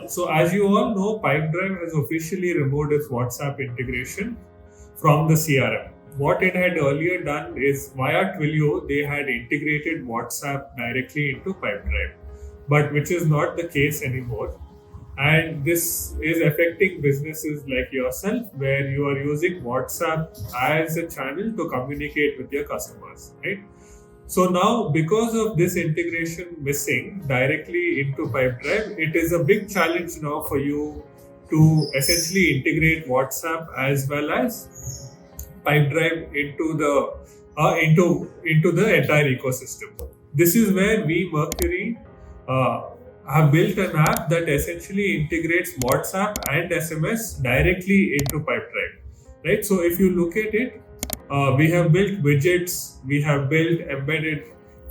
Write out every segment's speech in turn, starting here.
So as you all know, Pipedrive has officially removed its WhatsApp integration from the CRM. What it had earlier done is via Twilio, they had integrated WhatsApp directly into Pipedrive, but which is not the case anymore. And this is affecting businesses like yourself, where you are using WhatsApp as a channel to communicate with your customers, right? So now, because of this integration missing directly into Pipedrive, it is a big challenge now for you to essentially integrate WhatsApp as well as Pipedrive into the entire ecosystem. This is where we Mercuri uh, have built an app that essentially integrates WhatsApp and SMS directly into Pipedrive. Right. So if you look at it, we have built widgets, we have built embedded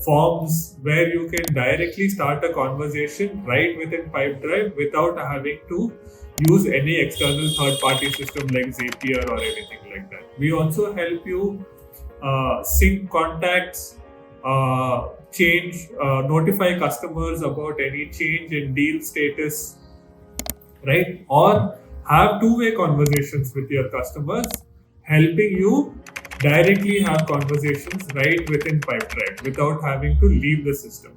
forms where you can directly start a conversation right within Pipedrive without having to use any external third-party system like Zapier or anything like that. We also help you sync contacts, notify customers about any change in deal status, right? Or have two-way conversations with your customers, helping you directly have conversations right within Pipedrive without having to leave the system,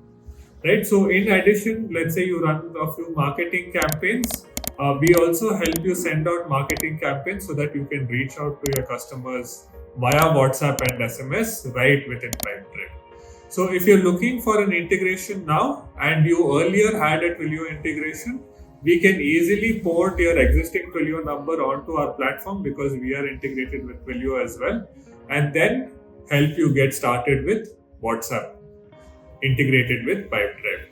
right? So in addition, let's say you run a few marketing campaigns, we also help you send out marketing campaigns so that you can reach out to your customers via WhatsApp and SMS right within Pipedrive. So if you're looking for an integration now and you earlier had a Twilio integration, we can easily port your existing Twilio number onto our platform because we are integrated with Twilio as well, and then help you get started with WhatsApp integrated with Pipedrive.